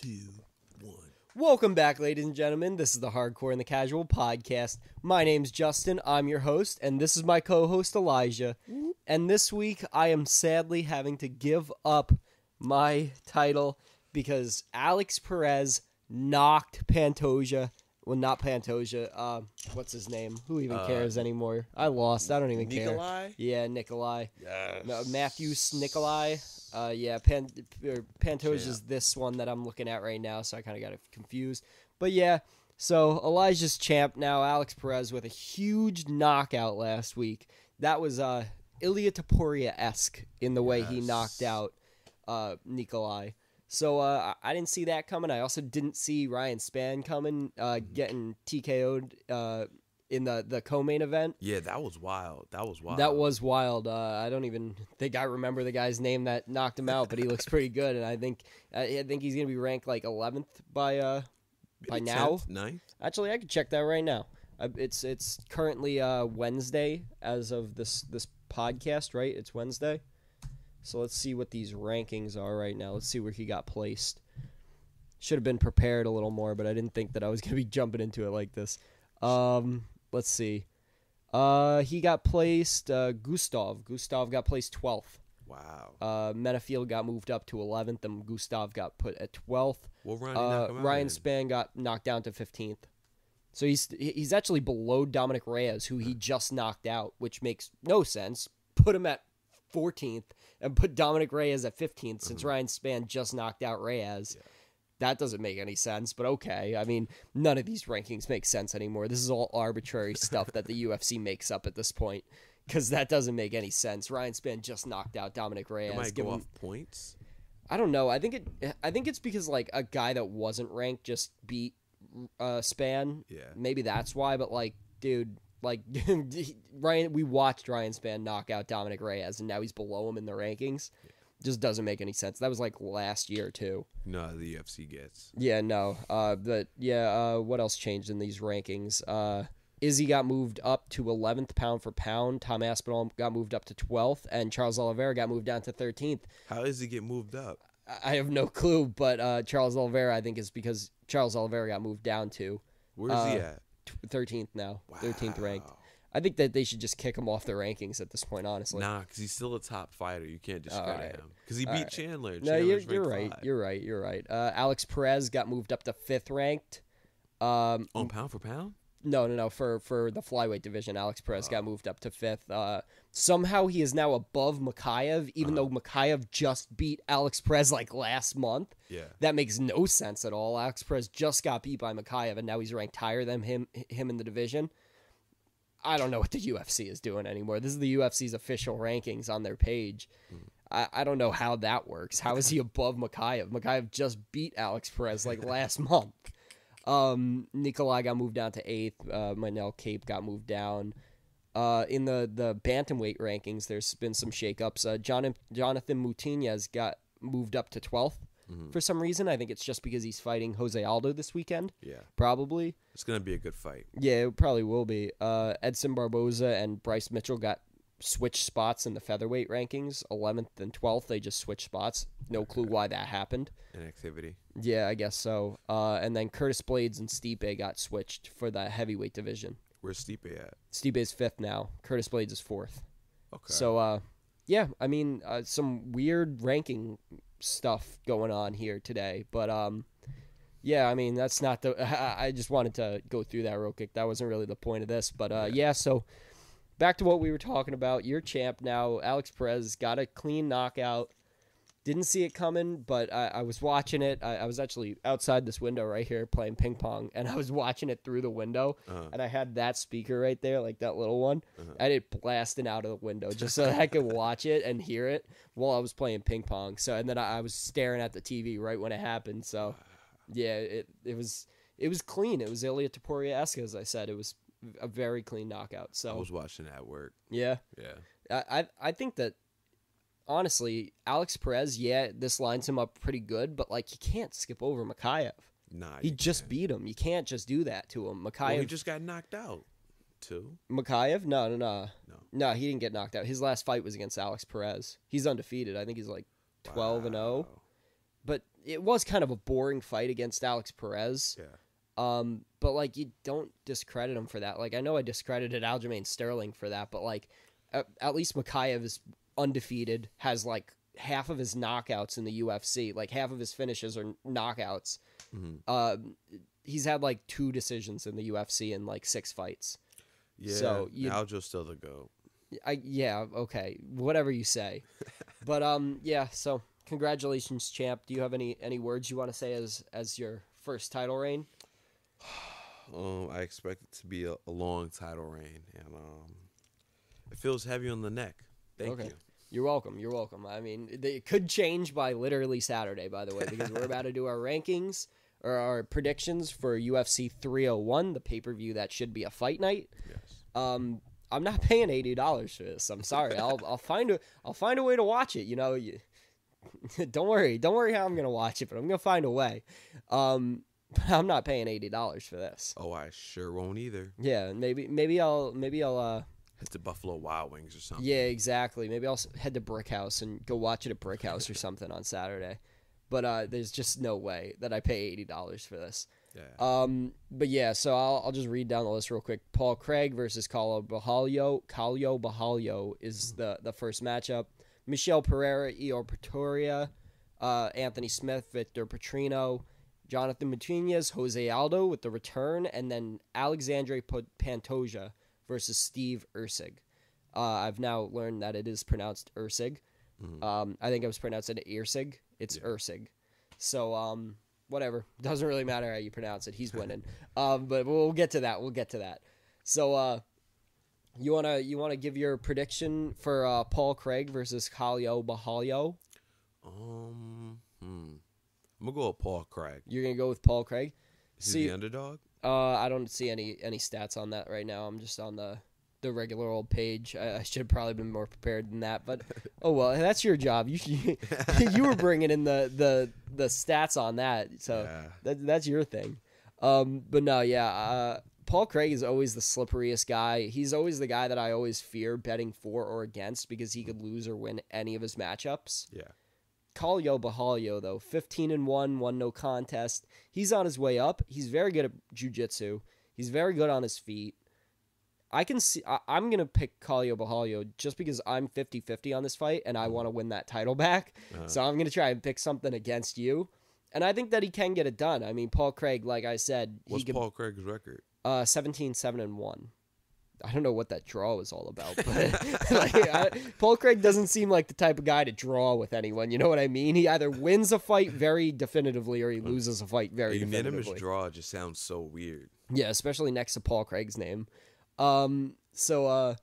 2, 1. Welcome back, ladies and gentlemen. This is the Hardcore and the Casual Podcast. My name's Justin. I'm your host, and this is my co-host, Elijah. And this week, I am sadly having to give up my title because Alex Perez knocked Pantoja. Well, not Pantoja. What's his name? Who even cares anymore? I lost. I don't even care. Nicolau? Yeah, Nicolau. Yes. No, Matthews Nicolau. Pantoja's this one that I'm looking at right now, so I kind of got it confused. But yeah, so Elijah's champ now, Alex Perez, with a huge knockout last week. That was Ilia Topuria-esque in the way he knocked out Nicolau. So I didn't see that coming. I also didn't see Ryan Spann coming, getting TKO'd in the co-main event. Yeah, that was wild. That was wild. I don't even think I remember the guy's name that knocked him out, but he looks pretty good, and I think he's gonna be ranked like 11th by now. 10th, 9th? Actually, I can check that right now. It's currently Wednesday as of this podcast, right? It's Wednesday. So let's see what these rankings are right now. Let's see where he got placed. Should have been prepared a little more, but I didn't think that I was gonna be jumping into it like this. Let's see. He got placed, Gustav. Gustav got placed 12th. Wow. Menafield got moved up to 11th, and Gustav got put at 12th. What round did he knock him out Ryan in? Spann got knocked down to 15th. So he's actually below Dominic Reyes, who he just knocked out, which makes no sense. Put him at 14th and put Dominic Reyes at 15th since Ryan Spann just knocked out Reyes. Yeah. That doesn't make any sense, but okay. I mean, none of these rankings make sense anymore. This is all arbitrary stuff that the UFC makes up at this point, because that doesn't make any sense. Ryan Spann just knocked out Dominic Reyes. It might go off points? I don't know. I think it's because like a guy that wasn't ranked just beat Spann. Yeah. Maybe that's why, but like, dude, like we watched Ryan Spann knock out Dominic Reyes, and now he's below him in the rankings. Yeah. Just doesn't make any sense. That was like last year too. No, the UFC gets. Yeah, no. What else changed in these rankings? Izzy got moved up to 11th pound for pound. Tom Aspinall got moved up to 12th, and Charles Oliveira got moved down to 13th. How does he get moved up? I have no clue, but Charles Oliveira, I think, is because Charles Oliveira got moved down to. Where's he at? 13th now. Wow. 13th ranked. I think that they should just kick him off the rankings at this point, honestly. Nah, because he's still a top fighter. You can't discredit him. Because he beat Chandler. No, you're right. 5. You're right. Alex Perez got moved up to 5th ranked. On pound for pound? No. For the flyweight division, Alex Perez got moved up to 5th. Somehow he is now above Mokaev, even though Mokaev just beat Alex Perez like last month. Yeah. That makes no sense at all. Alex Perez just got beat by Mokaev, and now he's ranked higher than him in the division. I don't know what the UFC is doing anymore. This is the UFC's official rankings on their page. I don't know how that works. How is he above Mokaev? Mokaev just beat Alex Perez like last month. Nicolau got moved down to 8th. Manel Cape got moved down. In the bantamweight rankings, there's been some shakeups. Jonathan Mutinez got moved up to 12th. For some reason. I think it's just because he's fighting Jose Aldo this weekend. Yeah. Probably. It's going to be a good fight. Yeah, it probably will be. Edson Barboza and Bryce Mitchell got switched spots in the featherweight rankings. 11th and 12th, they just switched spots. No clue why that happened. Inactivity. Yeah, I guess so. And then Curtis Blades and Stipe got switched for the heavyweight division. Where's Stipe at? Stipe's 5th now. Curtis Blades is 4th. Okay. So, yeah, I mean, some weird ranking stuff going on here today, but yeah, I mean, that's not I just wanted to go through that real quick. That wasn't really the point of this, but yeah, so back to what we were talking about. Your champ now, Alex Perez, got a clean knockout. Didn't see it coming, but I was watching it. I was actually outside this window right here playing ping pong, and I was watching it through the window, and I had that speaker right there, like that little one, and it blasting out of the window just so that I could watch it and hear it while I was playing ping pong. So, and then I was staring at the TV right when it happened. So, yeah, it was clean. It was Ilia Topuria-esque, as I said. It was a very clean knockout. So I was watching it at work. Yeah. I think that, honestly, Alex Perez, yeah, this lines him up pretty good, but like you can't skip over Mokaev. Nah, he just beat him. You can't just do that to him. Mokaev. Well, he just got knocked out too. Mokaev? No, he didn't get knocked out. His last fight was against Alex Perez. He's undefeated. I think he's like 12-0. But it was kind of a boring fight against Alex Perez. Yeah. But like you don't discredit him for that. Like I know I discredited Aljamain Sterling for that, but like at least Mokaev is undefeated, has like half of his knockouts in the UFC, like half of his finishes are knockouts. Mm-hmm. He's had like 2 decisions in the UFC in like 6 fights. Yeah, so Aljo's still the GOAT. Yeah, okay, whatever you say. But yeah. So congratulations, champ. Do you have any words you want to say as your first title reign? I expect it to be a long title reign, and it feels heavy on the neck. Thank you. You're welcome. I mean, it could change by literally Saturday, by the way, because we're about to do our rankings or our predictions for UFC 301, the pay-per-view that should be a fight night. Yes. I'm not paying $80 for this. I'm sorry. I'll find a way to watch it. You know, don't worry how I'm gonna watch it, but I'm gonna find a way. But I'm not paying $80 for this. Oh, I sure won't either. Yeah, maybe I'll head to Buffalo Wild Wings or something. Yeah, exactly. Maybe I'll head to Brick House and go watch it at Brick House or something on Saturday. But there's just no way that I pay $80 for this. Yeah. But yeah, so I'll just read down the list real quick. Paul Craig versus Caio Borralho is the first matchup. Michel Pereira, Ior Pretoria, Anthony Smith, Victor Petrino, Jonathan Martinez, Jose Aldo with the return, and then Alexandre Pantoja versus Steve Erceg. I've now learned that it is pronounced Erceg. Mm-hmm. I think I was pronouncing it Erceg. It's Erceg. So, whatever. Doesn't really matter how you pronounce it. He's winning. But we'll get to that. So, you wanna give your prediction for Paul Craig versus Caio Borralho? I'm gonna go with Paul Craig. You're gonna go with Paul Craig? Is he the underdog? I don't see any stats on that right now. I'm just on the regular old page. I should have probably been more prepared than that, but oh well, that's your job. You were bringing in the stats on that, so yeah. That's your thing. But no, yeah. Paul Craig is always the slipperiest guy. He's always the guy that I always fear betting for or against because he could lose or win any of his matchups. Yeah. Caio Borralho, though, 15-1, won no contest. He's on his way up. He's very good at jiu-jitsu. He's very good on his feet. I'm going to pick Caio Borralho just because I'm 50-50 on this fight, and I want to win that title back. Uh-huh. So I'm going to try and pick something against you. And I think that he can get it done. I mean, Paul Craig, like I said... What's Paul Craig's record? 17-7-1. I don't know what that draw was all about, but Paul Craig doesn't seem like the type of guy to draw with anyone. You know what I mean? He either wins a fight very definitively or he loses a fight very definitively. Unanimous draw just sounds so weird. Yeah, especially next to Paul Craig's name. Yeah, no,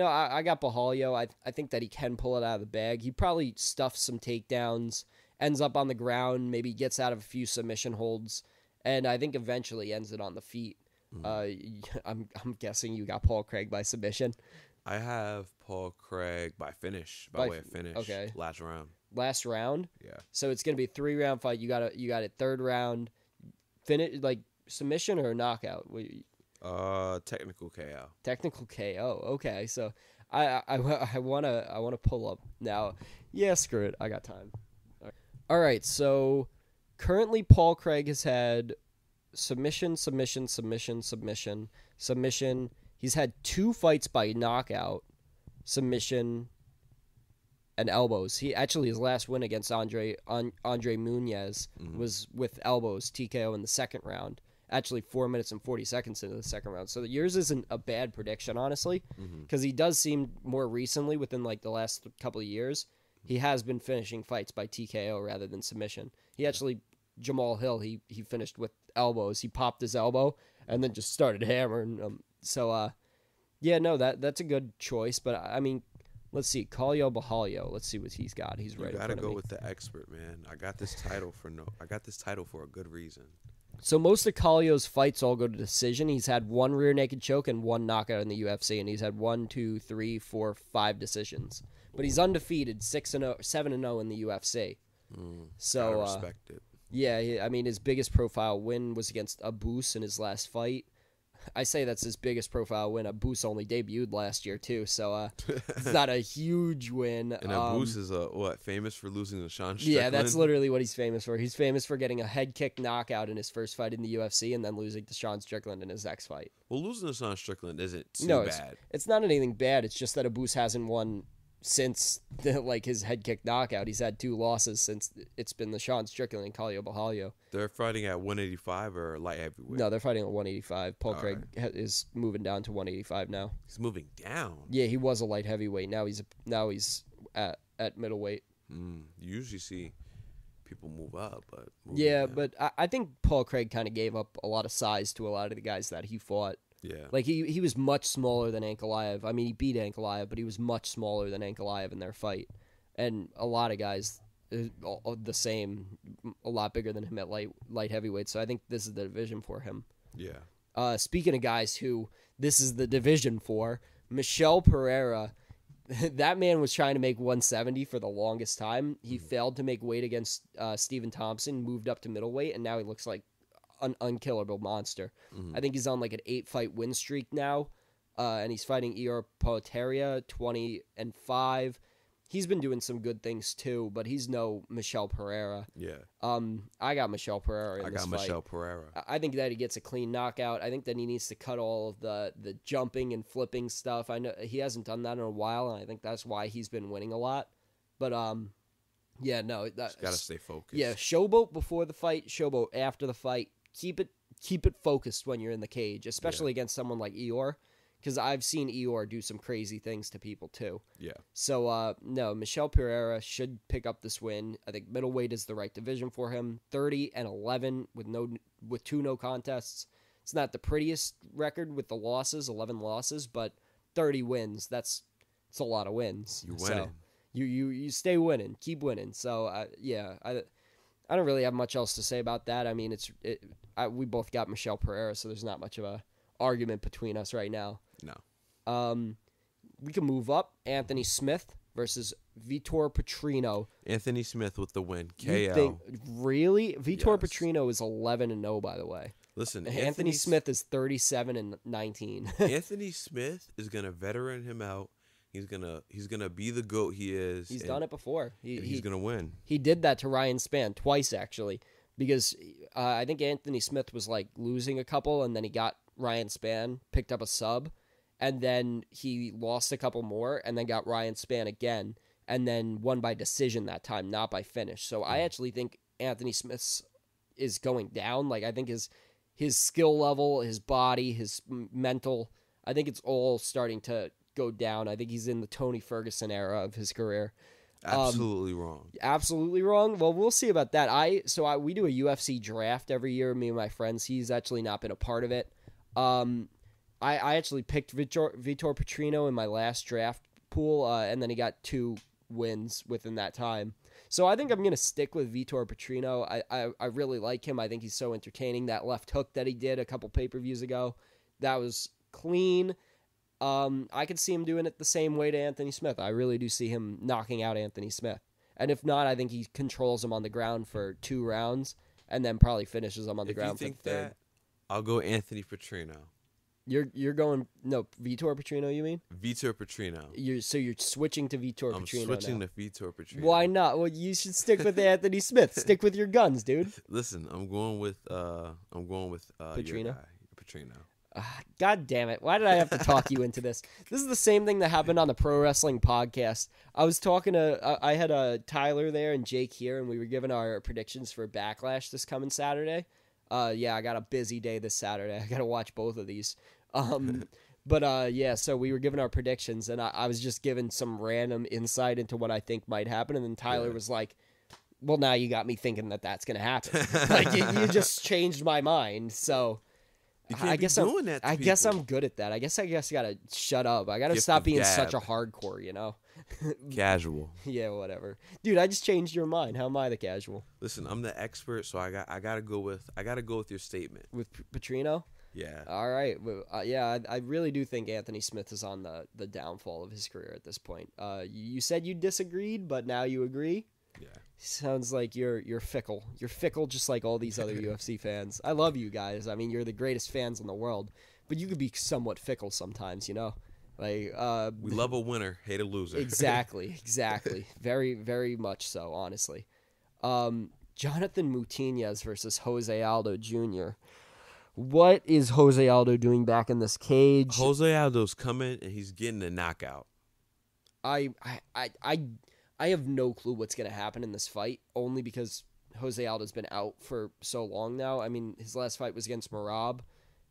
I got Borralho. I think that he can pull it out of the bag. He probably stuffs some takedowns, ends up on the ground, maybe gets out of a few submission holds, and I think eventually ends it on the feet. I'm guessing you got Paul Craig by submission. I have Paul Craig by way of finish. Okay. Last round. Yeah. So it's gonna be a 3-round fight. You got it third round, finish like submission or knockout. Technical KO. Technical KO. Okay. So I wanna pull up now. Yeah, screw it. I got time. All right. So currently Paul Craig has had submission. He's had 2 fights by knockout, submission, and elbows. His last win against Andre Muniz was with elbows, TKO in the second round. Actually, 4 minutes and 40 seconds into the second round. So yours isn't a bad prediction, honestly, because he does seem more recently, within like the last couple of years, he has been finishing fights by TKO rather than submission. He actually... Jamal Hill, he finished with elbows. He popped his elbow and then just started hammering. Yeah, no, that's a good choice. But I mean, let's see, Caio Borralho. Let's see what he's got. He's right. You gotta go with the expert, man. I got this title for a good reason. So most of Caio's fights all go to decision. He's had 1 rear naked choke and 1 knockout in the UFC, and he's had 1, 2, 3, 4, 5 decisions. But he's undefeated, 6-0, 7-0 in the UFC. So I respect it. Yeah, I mean, his biggest profile win was against Abus in his last fight. I say that's his biggest profile win. Abus only debuted last year too, so it's not a huge win. And Abus is famous for losing to Sean Strickland? Yeah, that's literally what he's famous for. He's famous for getting a head kick knockout in his first fight in the UFC and then losing to Sean Strickland in his next fight. Well, losing to Sean Strickland isn't too bad. It's not anything bad. It's just that Abus hasn't won since his head kick knockout. He's had 2 losses since it's been the Sean Strickland and Caio Borralho. They're fighting at 185 or light heavyweight? No, they're fighting at 185. Paul Craig is moving down to 185 now. He's moving down? Yeah, he was a light heavyweight. Now he's at middleweight. You usually see people move up, but but I think Paul Craig kind of gave up a lot of size to a lot of the guys that he fought. Yeah. Like, he was much smaller than Nicolau. I mean, he beat Nicolau, but he was much smaller than Nicolau in their fight. And a lot of guys the same, a lot bigger than him at light heavyweight. So I think this is the division for him. Yeah. Speaking of guys who this is the division for, Michel Pereira, that man was trying to make 170 for the longest time. He failed to make weight against Stephen Thompson, moved up to middleweight, and now he looks like an unkillable monster. I think he's on like an 8-fight win streak now, and he's fighting Ior Poeteria, 20-5. He's been doing some good things too, but he's no Michel Pereira. Yeah. I got Michel Pereira in this fight. Michel Pereira. I think that he gets a clean knockout. I think that he needs to cut all of the jumping and flipping stuff. I know he hasn't done that in a while, and I think that's why he's been winning a lot. But yeah, no, just gotta stay focused. Yeah, showboat before the fight, showboat after the fight. Keep it focused when you're in the cage, especially against someone like Ior, because I've seen Ior do some crazy things to people too. Yeah. So no, Michel Pereira should pick up this win. I think middleweight is the right division for him. 30-11 with 2 no contests. It's not the prettiest record with the losses, 11 losses, but 30 wins. It's a lot of wins. You winning. So you stay winning, keep winning. So yeah, I don't really have much else to say about that. I mean, we both got Michel Pereira, so there's not much of a argument between us right now. No. We can move up. Anthony Smith versus Vitor Petrino. Anthony Smith with the win. KO. Really? Vitor Petrino is 11-0, by the way. Listen, Anthony Smith is 37-19. Anthony Smith is gonna veteran him out. He's gonna be the GOAT he is. He's done it before. He's gonna win. He did that to Ryan Spann twice, actually, because I think Anthony Smith was like losing a couple, and then he got Ryan Spann, picked up a sub, and then he lost a couple more, and then got Ryan Spann again, and then won by decision that time, not by finish. So I actually think Anthony Smith's is going down. Like, I think his skill level, his body, his mental, I think it's all starting to go down. I think he's in the Tony Ferguson era of his career. Absolutely wrong. Absolutely wrong. Well, we'll see about that. We do a UFC draft every year, me and my friends. He's actually not been a part of it. I actually picked Vitor Petrino in my last draft pool, and then he got 2 wins within that time. So I think I'm going to stick with Vitor Petrino. I really like him. I think he's so entertaining. That left hook that he did a couple pay-per-views ago, that was clean. I could see him doing it the same way to Anthony Smith. I really do see him knocking out Anthony Smith. And if not, I think he controls him on the ground for 2 rounds and then probably finishes him on the ground for the third. That, I'll go Anthony Petrino. You're going Vitor Petrino, you mean? Vitor Petrino. You're switching to Vitor Petrino. I'm switching now. To Vitor Petrino. Why not? Well, you should stick with Anthony Smith. Stick with your guns, dude. Listen, I'm going with Petrino. Your guy, Petrino. God damn it. Why did I have to talk you into this? This is the same thing that happened on the Pro Wrestling Podcast. I was talking to, I had Tyler there and Jake here, and we were giving our predictions for Backlash this coming Saturday. Yeah, I got a busy day this Saturday. I got to watch both of these. But yeah, so we were giving our predictions, and I was just giving some random insight into what I think might happen, and then Tyler was like, well, now you got me thinking that that's going to happen. Like, you just changed my mind, so... I guess I'm good at that. I guess gotta shut up. I gotta stop being such a hardcore, you know? Casual. Yeah, whatever. Dude, I just changed your mind. How am I the casual? Listen, I'm the expert, so I gotta go with your statement. With Petrino? Yeah. All right. Yeah, I really do think Anthony Smith is on the downfall of his career at this point. You said you disagreed, but now you agree? Yeah. Sounds like you're fickle. You're fickle just like all these other UFC fans. I love you guys. I mean, you're the greatest fans in the world. but you could be somewhat fickle sometimes, you know? Like we love a winner, hate a loser. Exactly. Very, very much so, honestly. Jonathan Mutinez versus Jose Aldo Jr. What is Jose Aldo doing back in this cage? Jose Aldo's coming and he's getting a knockout. I have no clue what's going to happen in this fight, only because Jose Aldo's been out for so long now. I mean, his last fight was against Merab.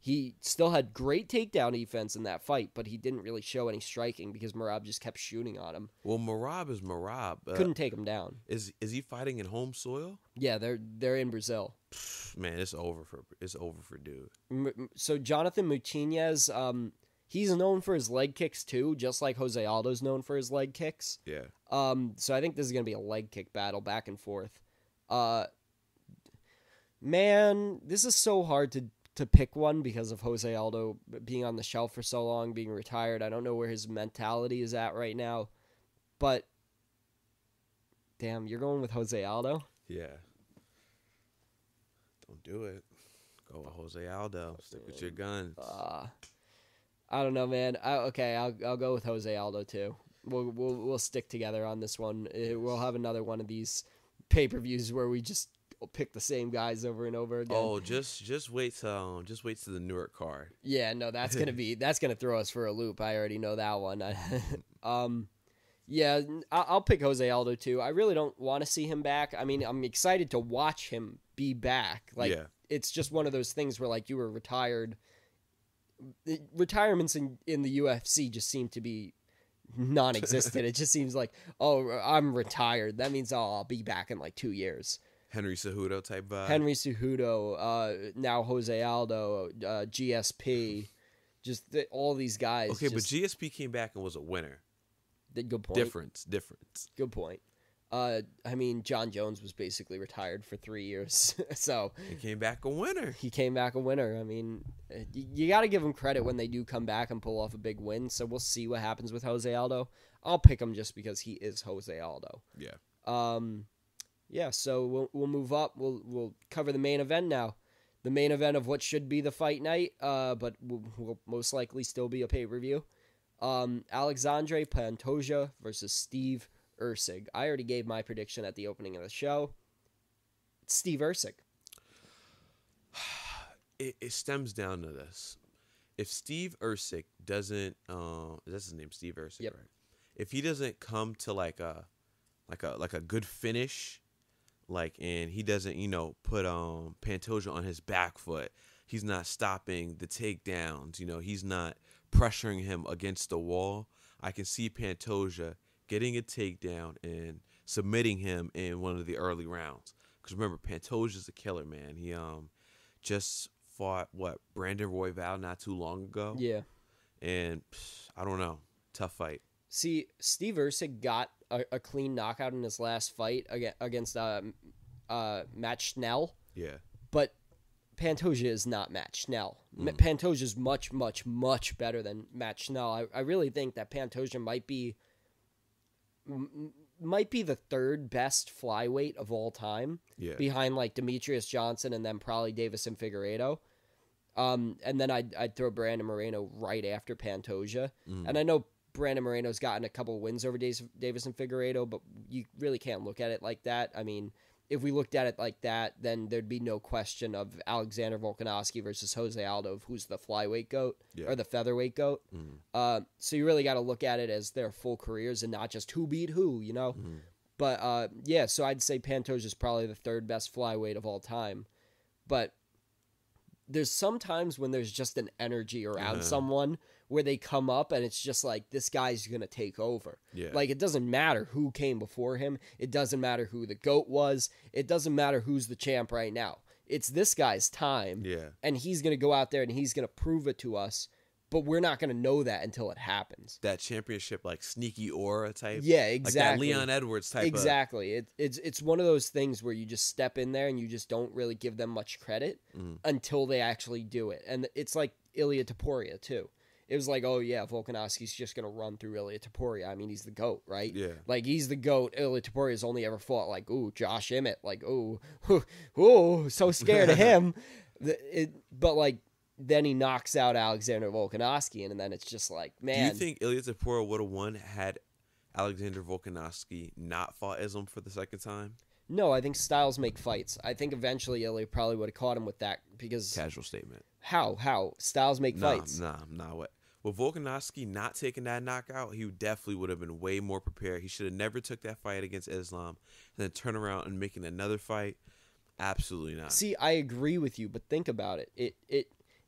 He still had great takedown defense in that fight, but he didn't really show any striking because Merab just kept shooting on him. Well, Merab is Merab. Couldn't take him down. Is he fighting in home soil? Yeah, they're in Brazil. Man, it's over for dude. So Jonathan Mutinez, he's known for his leg kicks too, just like Jose Aldo's known for his leg kicks. Yeah. So I think this is gonna be a leg kick battle back and forth. Man, this is so hard to pick one because of Jose Aldo being on the shelf for so long, being retired. I don't know where his mentality is at right now, but damn, you're going with Jose Aldo? Yeah. Don't do it. Go with Jose Aldo. Stick with your guns. I don't know, man. I'll go with Jose Aldo too. We'll stick together on this one. We'll have another one of these pay-per-views where we just pick the same guys over and over again. Oh, just wait till the Newark card. Yeah, no, that's gonna throw us for a loop. I already know that one. Yeah, I'll pick Jose Aldo too. I really don't want to see him back. I mean, I'm excited to watch him be back. Like, It's just one of those things where, like, you were retired. Retirements in the UFC just seem to be non-existent. It just seems like, oh, I'm retired. That means I'll be back in like 2 years. Henry Cejudo type vibe. Henry Cejudo, now Jose Aldo, GSP, just all these guys. Okay, but GSP came back and was a winner. Good point. Difference. Good point. I mean, John Jones was basically retired for 3 years, so he came back a winner. I mean, you got to give him credit when they do come back and pull off a big win. So we'll see what happens with Jose Aldo. I'll pick him just because he is Jose Aldo. Yeah. Yeah. So we'll move up. We'll cover the main event now. The main event of what should be the fight night, but will most likely still be a pay-per-view. Alexandre Pantoja versus Steve Erceg. I already gave my prediction at the opening of the show. It's Steve Erceg. It stems down to this. If Steve Erceg doesn't, that's his name, Steve Erceg, yep. Right? If he doesn't come to like a good finish, and he doesn't, put Pantoja on his back foot, he's not stopping the takedowns, he's not pressuring him against the wall, I can see Pantoja getting a takedown and submitting him in one of the early rounds. Because remember, Pantoja's a killer, man. He just fought, Brandon Royval not too long ago? Yeah. And I don't know. Tough fight. See, Steve Erceg got a clean knockout in his last fight against Matt Schnell. Yeah. But Pantoja is not Matt Schnell. Pantoja is much, much, much better than Matt Schnell. I really think that Pantoja might be the third best flyweight of all time, behind like Demetrius Johnson and then probably Davison Figueiredo. And then I'd throw Brandon Moreno right after Pantoja. And I know Brandon Moreno's gotten a couple wins over Davison Figueiredo, but you really can't look at it like that. I mean, if we looked at it like that, then there'd be no question of Alexander Volkanovski versus Jose Aldo of who's the flyweight GOAT or the featherweight GOAT. So you really got to look at it as their full careers and not just who beat who, But, so I'd say Pantoja is probably the third best flyweight of all time. But there's sometimes when there's just an energy around someone where they come up and it's just like, this guy's going to take over. Yeah. Like, it doesn't matter who came before him. It doesn't matter who the GOAT was. It doesn't matter who's the champ right now. It's this guy's time. Yeah. And he's going to go out there and he's going to prove it to us. But we're not going to know that until it happens. That championship, like, sneaky aura type. Yeah, exactly. Like that Leon Edwards type. Exactly. It's one of those things where you just step in there and you just don't really give them much credit until they actually do it. And it's like Ilia Topuria, too. It was like, oh, yeah, Volkanovski's just going to run through Ilia Topuria. I mean, he's the GOAT, right? Yeah. Like, he's the GOAT. Ilia Topuria's only ever fought, like, ooh, Josh Emmett. Like, ooh, so scared of him. But, like, then he knocks out Alexander Volkanovski, and then it's just like, man. Do you think Ilia Topuria would have won had Alexander Volkanovski not fought Islam for the second time? No, I think styles make fights. I think eventually Ilia probably would have caught him with that because... Casual statement. How? Styles make fights. Nah. What? With Volkanovski not taking that knockout, he definitely would have been way more prepared. He should have never took that fight against Islam and then turn around and making another fight. Absolutely not. See, I agree with you, but think about it.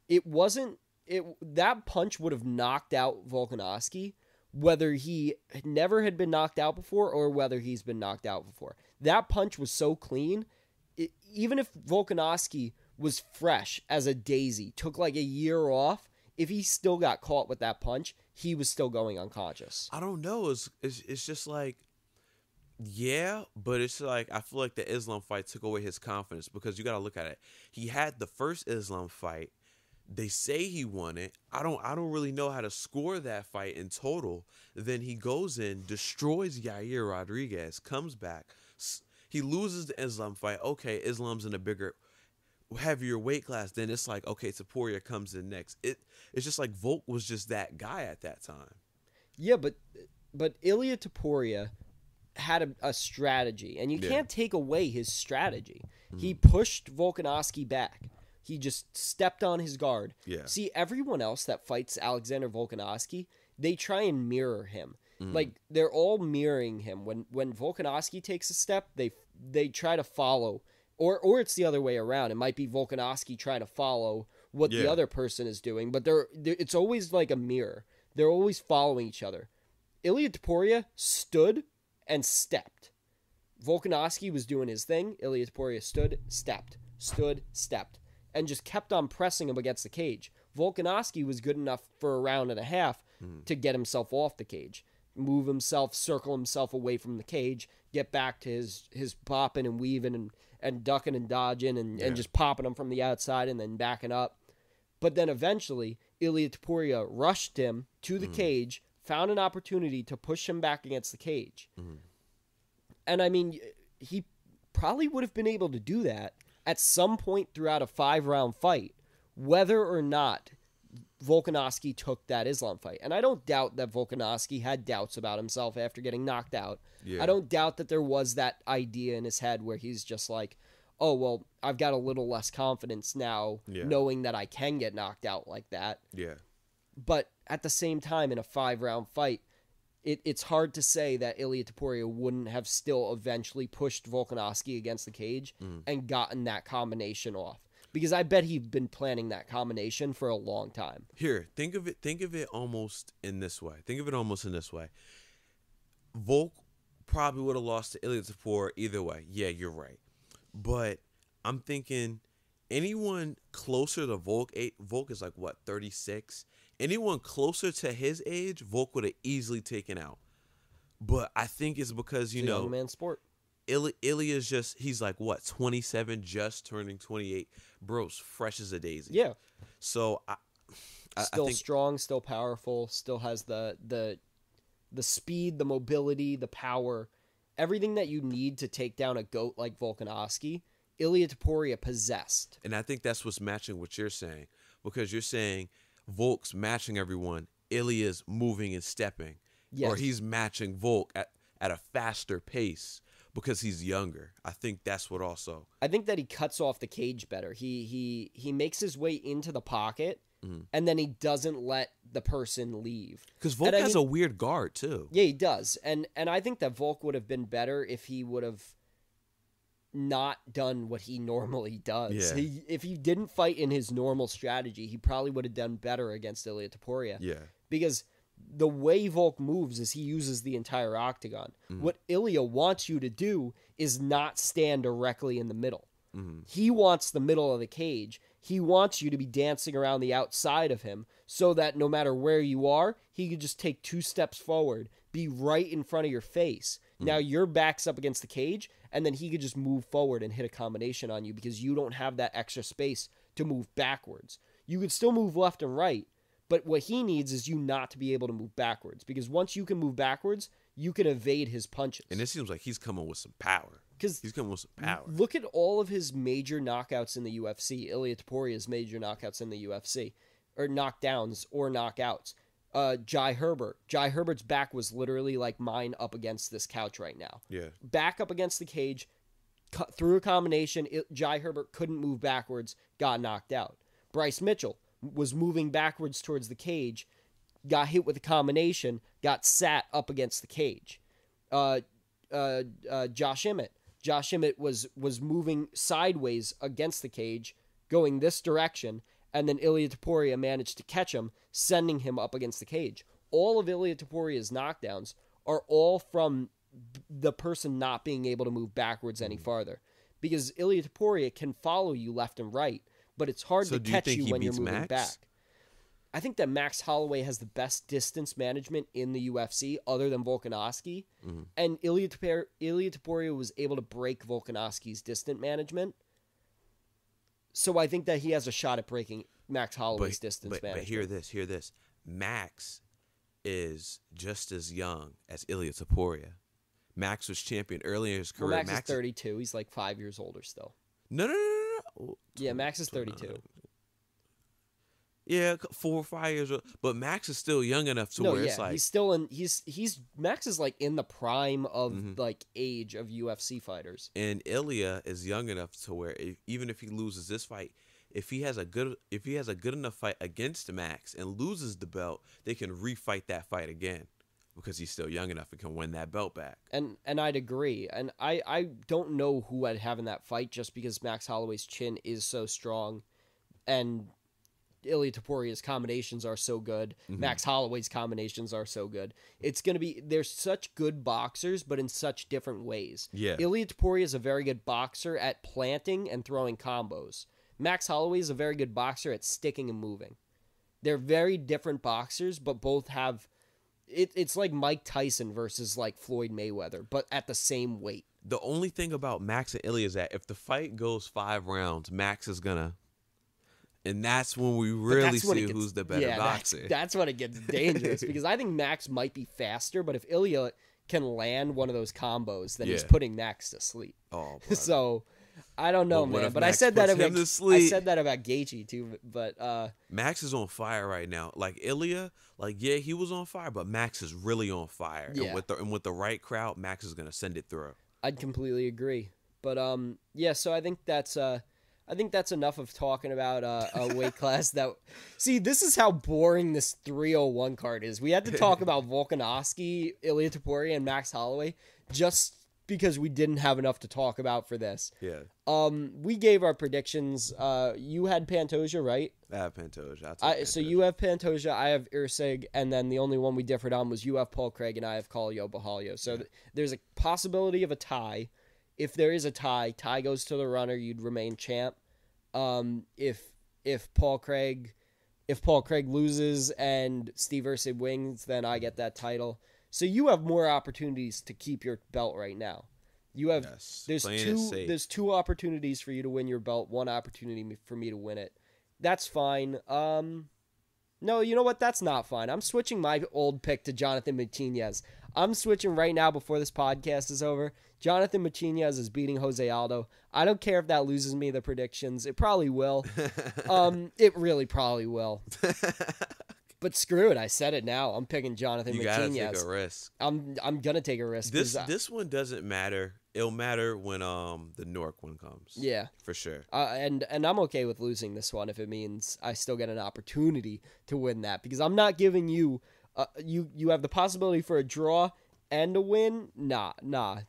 It wasn't... That punch would have knocked out Volkanovski, whether he never had been knocked out before or whether he's been knocked out before. That punch was so clean. Even if Volkanovski was fresh as a daisy, took like a year off, if he still got caught with that punch, he was still going unconscious. I don't know. It's just like, yeah, but it's like I feel like the Islam fight took away his confidence because you got to look at it. He had the first Islam fight. They say he won it. I don't really know how to score that fight in total. Then he goes in, destroys Yair Rodriguez, comes back. He loses the Islam fight. Okay, Islam's in a bigger, heavier weight class. Then it's like, okay, Topuria comes in next. It's just like Volk was just that guy at that time. Yeah, but Ilia Topuria had a strategy, and you can't take away his strategy. Mm-hmm. He pushed Volkanovski back. He just stepped on his guard. Yeah. See, everyone else that fights Alexander Volkanovski, they try and mirror him. Mm. Like, they're all mirroring him. When Volkanovski takes a step, they try to follow. Or it's the other way around. It might be Volkanovski trying to follow what the other person is doing. But it's always like a mirror. They're always following each other. Ilia Topuria stood and stepped. Volkanovski was doing his thing. Ilia Topuria stood, stepped, and just kept on pressing him against the cage. Volkanovski was good enough for a round and a half to get himself off the cage, move himself, circle himself away from the cage, get back to his popping and weaving and ducking and dodging and just popping him from the outside and then backing up. But then eventually, Ilia Topuria rushed him to the cage, found an opportunity to push him back against the cage. And I mean, he probably would have been able to do that at some point throughout a 5-round fight, whether or not Volkanovski took that Islam fight. And I don't doubt that Volkanovski had doubts about himself after getting knocked out. Yeah. I don't doubt that there was that idea in his head where he's just like, oh, well, I've got a little less confidence now knowing that I can get knocked out like that. Yeah. But at the same time, in a 5-round fight, it's hard to say that Ilia Topuria wouldn't have still eventually pushed Volkanovski against the cage and gotten that combination off. Because I bet he'd been planning that combination for a long time. Here, think of it almost in this way. Volk probably would have lost to Ilia Topuria either way. Yeah, you're right. But I'm thinking anyone closer to Volk is like, what, 36? Anyone closer to his age, Volk would have easily taken out. But I think it's because, it's a young man's sport. Ilya's just, he's like, what, 27, just turning 28. Bro's fresh as a daisy. Yeah. So, I think, strong, still powerful, still has the speed, the mobility, the power, everything that you need to take down a goat like Volkanovski, Ilia Topuria possessed. And I think that's what's matching what you're saying. Because you're saying Volk's matching everyone, Ilya's moving and stepping. Yes. Or he's matching Volk at a faster pace because he's younger. I think that's what also. I think that he cuts off the cage better. He makes his way into the pocket, and then he doesn't let the person leave. Because Volk has a weird guard, too. Yeah, he does. And I think that Volk would have been better if he would have not done what he normally does. Yeah. If he didn't fight in his normal strategy, he probably would have done better against Ilia Topuria. Yeah. Because the way Volk moves is he uses the entire octagon. What Ilia wants you to do is not stand directly in the middle. He wants the middle of the cage. He wants you to be dancing around the outside of him so that no matter where you are, he could just take 2 steps forward, be right in front of your face. Now your back's up against the cage, and then he could just move forward and hit a combination on you because you don't have that extra space to move backwards. You could still move left and right, but what he needs is you not to be able to move backwards, because once you can move backwards, you can evade his punches. And it seems like he's coming with some power. He's coming with some power. Look at all of his major knockouts in the UFC. Ilia Toporia's major knockouts in the UFC. Or knockdowns or knockouts. Jai Herbert. Jai Herbert's back was literally like mine up against this couch right now. Yeah. Back up against the cage, cut through a combination. Jai Herbert couldn't move backwards, got knocked out. Bryce Mitchell was moving backwards towards the cage, got hit with a combination, got sat up against the cage. Josh Emmett. Josh Emmett was moving sideways against the cage, going this direction, and then Ilia Topuria managed to catch him, sending him up against the cage. All of Ilia Topuria's knockdowns are all from the person not being able to move backwards any farther. Because Ilia Topuria can follow you left and right, but it's hard to catch you when you're moving back. I think that Max Holloway has the best distance management in the UFC other than Volkanovski. Mm-hmm. And Ilia Topuria was able to break Volkanovski's distance management. So I think that he has a shot at breaking Max Holloway's distance management. But hear this. Max is just as young as Ilia Topuria. Max was champion early in his career. Well, Max is 32. He's like 5 years older still. No. Yeah, Max is 32. Yeah, 4 or 5 years old, but Max is still young enough to where it's like he's still in. He's Max is like in the prime of like age of UFC fighters, and Ilia is young enough to where even if he loses this fight, if he has a good enough fight against Max and loses the belt, they can refight that fight again because he's still young enough and can win that belt back. And I'd agree, and I don't know who I'd have in that fight just because Max Holloway's chin is so strong, and Ilia Topuria's combinations are so good. Mm-hmm. Max Holloway's combinations are so good. It's going to be... They're such good boxers, but in such different ways. Yeah. Ilia Topuria is a very good boxer at planting and throwing combos. Max Holloway is a very good boxer at sticking and moving. They're very different boxers, but both have... It's like Mike Tyson versus like Floyd Mayweather, but at the same weight. The only thing about Max and Ilia is that if the fight goes 5 rounds, Max is going to... And that's when we really see who's the better boxer. That's when it gets dangerous because I think Max might be faster, but if Ilia can land one of those combos, then he's putting Max to sleep. Oh, so I don't know, man. But I said that about Gaethje too. But Max is on fire right now. Like Ilia, he was on fire, but Max is really on fire. Yeah. And with the right crowd, Max is gonna send it through. I'd completely agree. But so I think that's enough of talking about a weight class that... See, this is how boring this 301 card is. We had to talk about Volkanovski, Ilia Topuria, and Max Holloway just because we didn't have enough to talk about for this. Yeah. We gave our predictions. You had Pantoja, right? I have Pantoja. So you have Pantoja, I have Usyk, and then the only one we differed on was you have Paul Craig, and I have Calio Bahalio. So there's a possibility of a tie. If there is a tie goes to the runner, you'd remain champ. If Paul Craig loses and Steve Usyk wins, then I get that title. So you have more opportunities to keep your belt right now. You have there's 2 opportunities for you to win your belt, 1 opportunity for me to win it. That's fine. No, you know what? That's not fine. I'm switching my old pick to Jonathan Martinez. I'm switching right now before this podcast is over. Jonathan Martinez is beating Jose Aldo. I don't care if that loses me the predictions. It probably will. It really probably will. But screw it. I said it now. I'm picking Jonathan Martinez. You gotta take a risk. I'm gonna take a risk. This one doesn't matter. It'll matter when the Newark one comes. Yeah, for sure. And I'm okay with losing this one if it means I still get an opportunity to win that, because I'm not giving you. You have the possibility for a draw and a win. Nah,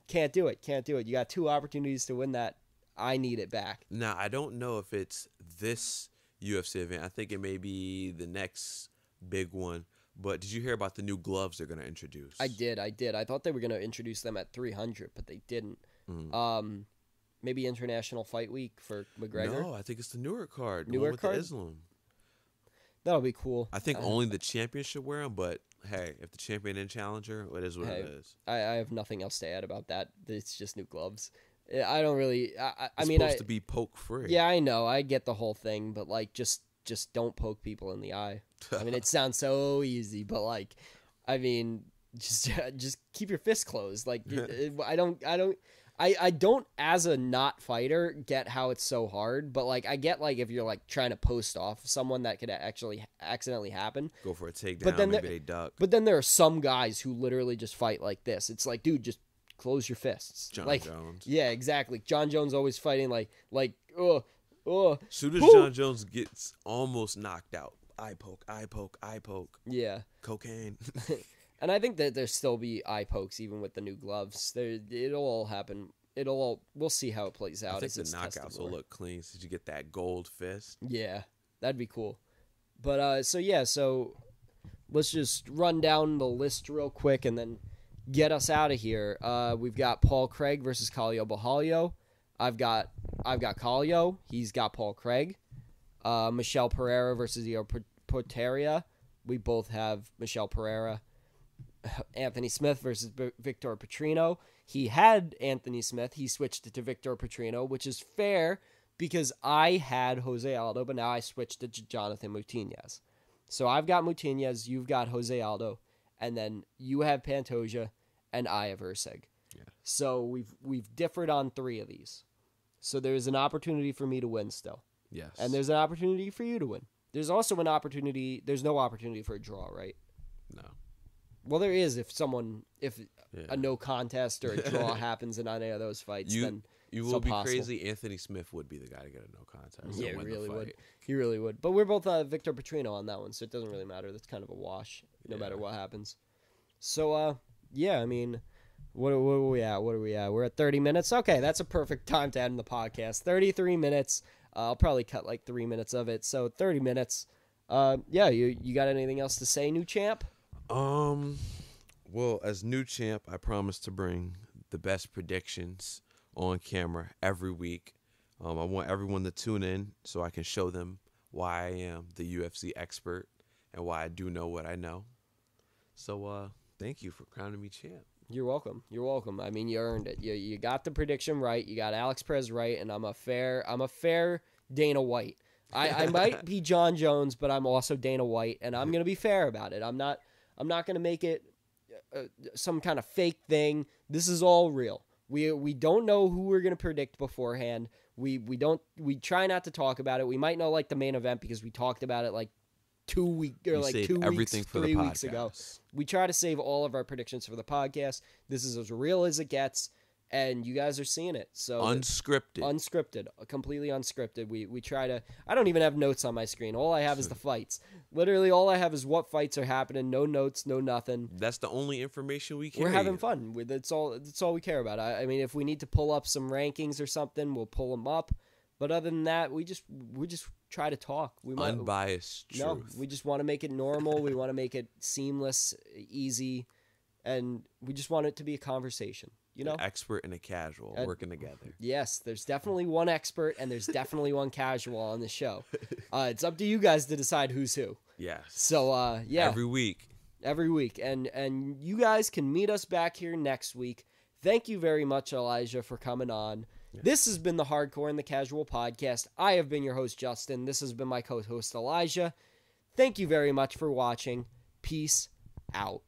can't do it. You got 2 opportunities to win that. I need it back. Nah, I don't know if it's this UFC event. I think it may be the next big one. But did you hear about the new gloves they're going to introduce? I did. I thought they were going to introduce them at 300, but they didn't. Maybe International Fight Week for McGregor? No, I think it's the Newark card. Newark card? Islam. That'll be cool. I think only the champion should wear them, but hey, if the champion and challenger, it is what it is. I have nothing else to add about that. It's just new gloves. I don't really... It's supposed to be poke-free. Yeah, I know. I get the whole thing, but just don't poke people in the eye. I mean, it sounds so easy, but just keep your fist closed. Like I don't as a not fighter get how it's so hard, but like I get like if you're like trying to post off someone that could actually accidentally happen. Go for a takedown, but then maybe they duck. But then there are some guys who literally just fight like this. It's like, dude, just close your fists. Jon Jones. Yeah, exactly. Jon Jones always fighting like soon as Jon Jones gets almost knocked out, eye poke. Yeah. Cocaine. And I think that there'll still be eye pokes even with the new gloves. It'll all happen. We'll see how it plays out. I think the knockouts will look clean since you get that gold fist. Yeah, that'd be cool. But so let's just run down the list real quick and then get us out of here. We've got Paul Craig versus Kaliyo Bahalio. I've got Kaliyo. He's got Paul Craig. Michel Pereira versus Io Porteria. We both have Michel Pereira. Anthony Smith versus Victor Petrino. He had Anthony Smith. He switched it to Victor Petrino, which is fair because I had Jose Aldo, but now I switched it to Jonathan Mutinez. So I've got Mutinez, you've got Jose Aldo, and then you have Pantoja, and I have Erceg. Yeah. So we've differed on 3 of these. So there's an opportunity for me to win still. Yes. And there's an opportunity for you to win. There's also an opportunity. There's no opportunity for a draw, right? No. Well, there is if a no contest or a draw happens in any of those fights. Then you will be crazy. Anthony Smith would be the guy to get a no contest. Yeah, he really would. He really would. But we're both Victor Petrino on that one, so it doesn't really matter. That's kind of a wash, no matter what happens. So, yeah, I mean, what are we at? We're at 30 minutes. Okay, that's a perfect time to end the podcast. 33 minutes. I'll probably cut like 3 minutes of it. So 30 minutes. Yeah, you got anything else to say, new champ? Well, as new champ, I promise to bring the best predictions on camera every week. I want everyone to tune in so I can show them why I am the UFC expert and why I do know what I know. So, thank you for crowning me champ. You're welcome. You're welcome. I mean, you earned it. You got the prediction right. You got Alex Perez right, and I'm a fair Dana White. I might be Jon Jones, but I'm also Dana White, and I'm gonna be fair about it. I'm not gonna make it some kind of fake thing. This is all real. We don't know who we're gonna predict beforehand. We try not to talk about it. We might know like the main event because we talked about it like 2 weeks or like 2 weeks, 3 weeks ago. We try to save all of our predictions for the podcast. This is as real as it gets, and you guys are seeing it. So unscripted, completely unscripted. We try to. I don't even have notes on my screen. All I have is the fights. Literally, all I have is what fights are happening. No notes, no nothing. That's the only information we carry. We're having fun. That's all we care about. I mean, if we need to pull up some rankings or something, we'll pull them up. But other than that, we just try to talk. Unbiased truth. No, we just want to make it normal. We want to make it seamless, easy, and we just want it to be a conversation. You know, an expert and a casual working together. Yes, there's definitely one expert and there's definitely one casual on the show. It's up to you guys to decide who's who. Yes. So yeah, every week, and you guys can meet us back here next week. Thank you very much, Elijah, for coming on. Yeah. This has been the Hardcore and the Casual podcast. I have been your host, Justin. This has been my co-host, Elijah. Thank you very much for watching. Peace out.